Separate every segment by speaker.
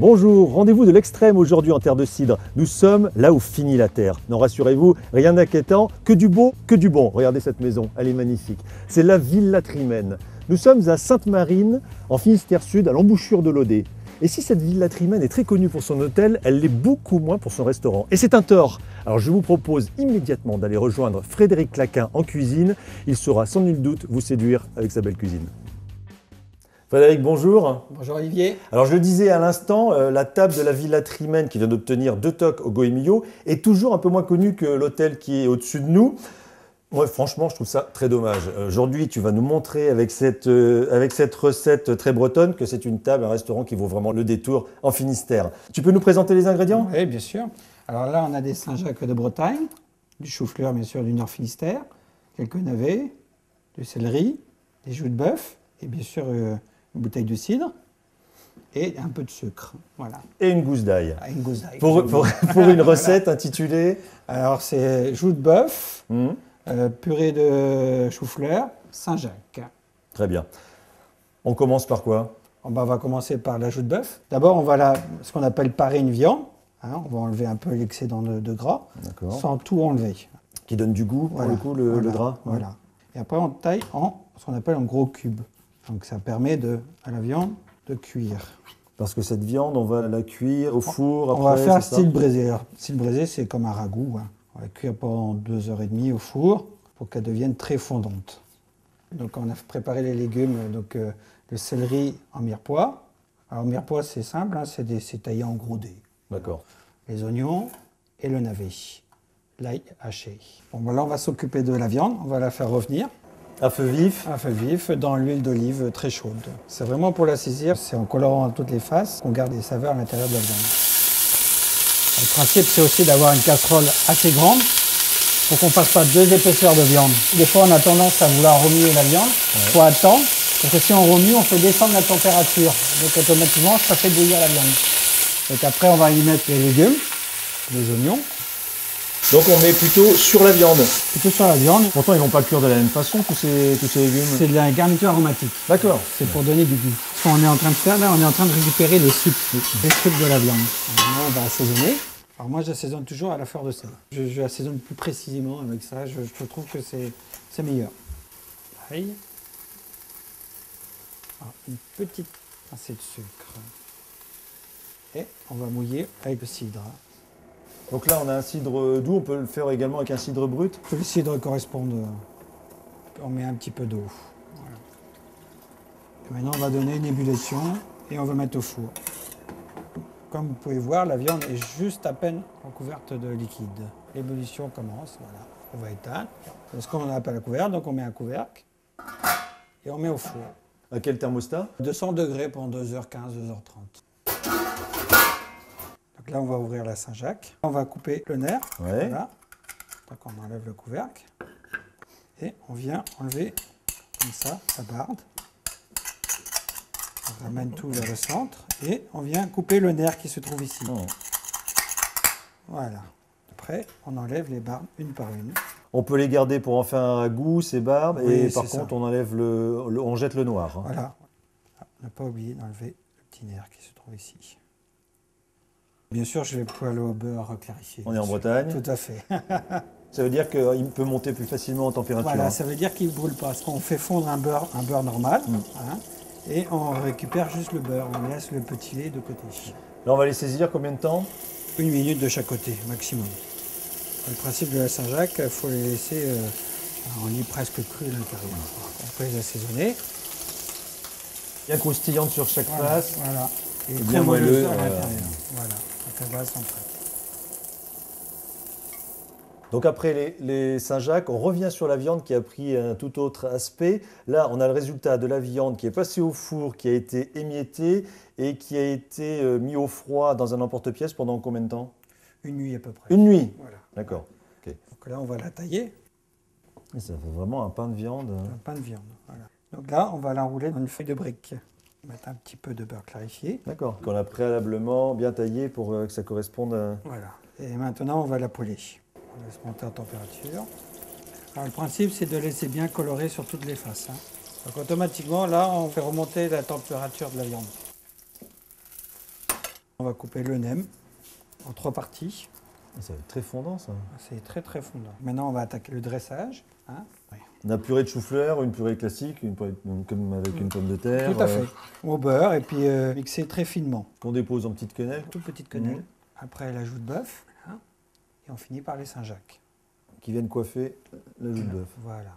Speaker 1: Bonjour, rendez-vous de l'extrême aujourd'hui en terre de cidre. Nous sommes là où finit la terre. Non, rassurez-vous, rien d'inquiétant, que du beau, que du bon. Regardez cette maison, elle est magnifique. C'est la Villa Trimène. Nous sommes à Sainte-Marine, en Finistère Sud, à l'embouchure de l'Odet. Et si cette Villa Trimène est très connue pour son hôtel, elle l'est beaucoup moins pour son restaurant. Et c'est un tort. Alors je vous propose immédiatement d'aller rejoindre Frédéric Claquin en cuisine. Il saura sans nul doute vous séduire avec sa belle cuisine. Frédéric, bonjour.
Speaker 2: Bonjour Olivier.
Speaker 1: Alors je le disais à l'instant, la table de la Villa Trimène qui vient d'obtenir 2 toques au Goemio est toujours un peu moins connue que l'hôtel qui est au-dessus de nous. Ouais, franchement, je trouve ça très dommage. Aujourd'hui, tu vas nous montrer avec cette recette très bretonne que c'est une table, un restaurant qui vaut vraiment le détour en Finistère. Tu peux nous présenter les ingrédients?
Speaker 2: Oui, bien sûr. Alors là, on a des Saint-Jacques de Bretagne, du chou-fleur, bien sûr, du Nord Finistère, quelques navets, du céleri, des joues de bœuf et bien sûr une bouteille de cidre et un peu de sucre. Voilà.
Speaker 1: Et une gousse d'ail.
Speaker 2: Une gousse d'ail.
Speaker 1: Pour une recette intitulée?
Speaker 2: Alors, c'est joues de bœuf, purée de chou-fleur, Saint-Jacques.
Speaker 1: Très bien. On commence par quoi?
Speaker 2: On va commencer par la joue de bœuf. D'abord, on va ce qu'on appelle parer une viande. On va enlever un peu l'excédent de gras, sans tout enlever.
Speaker 1: Qui donne du goût, pour le coup, le gras.
Speaker 2: Voilà. Et après, on taille en ce qu'on appelle en gros cubes. Donc, ça permet à la viande de cuire.
Speaker 1: Parce que cette viande, on va la cuire au four après.
Speaker 2: On va faire style braisé. Alors, style braisé, c'est comme un ragoût. On va cuire pendant 2h30 au four pour qu'elle devienne très fondante. Donc, on a préparé les légumes. Donc, le céleri en mirepoix. Alors, mirepoix, c'est simple, c'est taillé en gros dés.
Speaker 1: D'accord.
Speaker 2: Les oignons et le navet. L'ail haché. Bon, là, on va s'occuper de la viande. On va la faire revenir.
Speaker 1: À feu vif?
Speaker 2: À feu vif, dans l'huile d'olive très chaude. C'est vraiment pour la saisir, c'est en colorant à toutes les faces qu'on garde les saveurs à l'intérieur de la viande. Le principe, c'est aussi d'avoir une casserole assez grande pour qu'on ne fasse pas 2 épaisseurs de viande. Des fois, on a tendance à vouloir remuer la viande. Il faut attendre, parce que si on remue, on fait descendre la température. Donc automatiquement, ça fait bouillir la viande. Donc après, on va y mettre les légumes, les oignons.
Speaker 1: Donc on met plutôt sur la viande.
Speaker 2: Plutôt sur la viande.
Speaker 1: Pourtant, ils ne vont pas cuire de la même façon, tous ces légumes.
Speaker 2: C'est de la garniture aromatique.
Speaker 1: D'accord.
Speaker 2: C'est pour donner du goût. Ce qu'on est en train de faire là, on est en train de récupérer les sucres de la viande. Alors, on va assaisonner. Alors moi, j'assaisonne toujours à la fleur de sel. Je assaisonne plus précisément avec ça. Je trouve que c'est meilleur. Ail. Alors, une petite pincée de sucre. Et on va mouiller avec le cidre.
Speaker 1: Donc là, on a un cidre doux, on peut le faire également avec un cidre brut.
Speaker 2: Que le cidre corresponde, on met un petit peu d'eau. Voilà. Et maintenant, on va donner une ébullition et on va mettre au four. Comme vous pouvez voir, la viande est juste à peine recouverte de liquide. L'ébullition commence, voilà. On va éteindre. Parce qu'on n'a pas la couvercle, donc on met un couvercle et on met au four.
Speaker 1: À quel thermostat?
Speaker 2: 200 degrés pendant 2h15, 2h30. Donc là, on va ouvrir la Saint-Jacques. On va couper le nerf.
Speaker 1: Ouais.
Speaker 2: Voilà. Donc on enlève le couvercle. Et on vient enlever comme ça la barbe. On ramène tout vers le centre. Et on vient couper le nerf qui se trouve ici.
Speaker 1: Oh.
Speaker 2: Voilà. Après, on enlève les barbes une par une.
Speaker 1: On peut les garder pour en faire un ragoût, ces barbes.
Speaker 2: Oui,
Speaker 1: et par
Speaker 2: ça.
Speaker 1: contre, on enlève on jette le noir. Hein.
Speaker 2: Voilà. Ne pas oublier d'enlever le petit nerf qui se trouve ici. Bien sûr, je vais poêler au beurre clarifié.
Speaker 1: On est en Bretagne.
Speaker 2: Tout à fait.
Speaker 1: Ça veut dire qu'il peut monter plus facilement en température.
Speaker 2: Voilà, ça veut dire qu'il ne brûle pas. Parce qu'on fait fondre un beurre normal. Et on récupère juste le beurre. On laisse le petit lait de côté.
Speaker 1: Là, on va les saisir combien de temps?
Speaker 2: 1 minute de chaque côté, maximum. Le principe de la Saint-Jacques, il faut les laisser en lit presque cru à l'intérieur. On peut les assaisonner.
Speaker 1: Bien croustillante sur chaque face.
Speaker 2: Voilà. Et
Speaker 1: bien moelleux.
Speaker 2: À l'intérieur. Voilà. Donc la base centrale.
Speaker 1: Donc après les Saint-Jacques, on revient sur la viande qui a pris un tout autre aspect. Là, on a le résultat de la viande qui est passée au four, qui a été émiettée et qui a été mis au froid dans un emporte-pièce pendant combien de temps?
Speaker 2: 1 nuit à peu près.
Speaker 1: 1 nuit?
Speaker 2: Voilà.
Speaker 1: D'accord. Okay.
Speaker 2: Donc là, on va la tailler.
Speaker 1: Et ça fait vraiment un pain de viande.
Speaker 2: Un pain de viande, voilà. Donc là, on va l'enrouler dans une feuille de brique. Mettre un petit peu de beurre clarifié.
Speaker 1: D'accord. Qu'on a préalablement bien taillé pour que ça corresponde à...
Speaker 2: Voilà. Et maintenant, on va la poêler. On laisse monter en température. Alors, le principe, c'est de laisser bien colorer sur toutes les faces. Donc automatiquement, là, on fait remonter la température de la viande. On va couper le nem en 3 parties.
Speaker 1: Ça va être très fondant, ça.
Speaker 2: C'est très très fondant. Maintenant, on va attaquer le dressage. Hein. Oui.
Speaker 1: La purée de chou-fleur, une purée classique, une purée comme avec une pomme de terre.
Speaker 2: Tout à fait. Au beurre et puis mixer très finement.
Speaker 1: Qu'on dépose en petites quenelles.
Speaker 2: Toute petite quenelle. Après, l'ajout de bœuf. Voilà. Et on finit par les Saint-Jacques.
Speaker 1: Qui viennent coiffer le jus de bœuf.
Speaker 2: Voilà.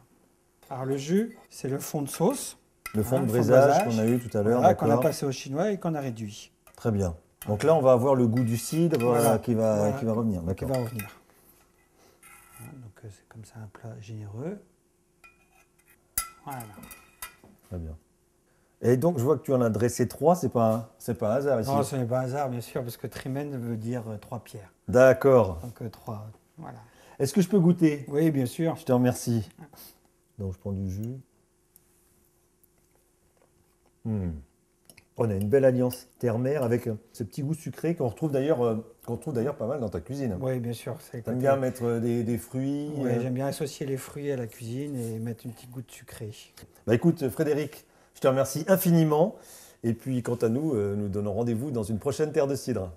Speaker 2: Alors le jus, c'est le fond de sauce.
Speaker 1: Le fond de
Speaker 2: fond de
Speaker 1: braisage
Speaker 2: braisage.
Speaker 1: qu'on a eu tout à l'heure.
Speaker 2: Voilà, qu'on a
Speaker 1: d'accord.
Speaker 2: passé au chinois et qu'on a réduit.
Speaker 1: Très bien. Donc là, on va avoir le goût du cidre
Speaker 2: Voilà.
Speaker 1: qui va revenir.
Speaker 2: Qui
Speaker 1: D'accord.
Speaker 2: va revenir. Voilà, donc c'est comme ça un plat généreux. Voilà.
Speaker 1: Très bien. Et donc, je vois que tu en as dressé 3, c'est pas un hasard ici.
Speaker 2: Non, ce n'est pas un hasard, bien sûr, parce que trimen veut dire 3 pierres.
Speaker 1: D'accord.
Speaker 2: Donc 3, voilà.
Speaker 1: Est-ce que je peux goûter?
Speaker 2: Oui, bien sûr.
Speaker 1: Je te remercie. Donc, je prends du jus. On a une belle alliance terre-mer avec ce petit goût sucré qu'on retrouve d'ailleurs pas mal dans ta cuisine.
Speaker 2: Oui, bien sûr.
Speaker 1: T'aimes bien mettre des fruits.
Speaker 2: Oui, j'aime bien associer les fruits à la cuisine et mettre une petite goutte sucrée.
Speaker 1: Bah écoute, Frédéric, je te remercie infiniment. Et puis, quant à nous, nous donnons rendez-vous dans une prochaine Terre de Cidre.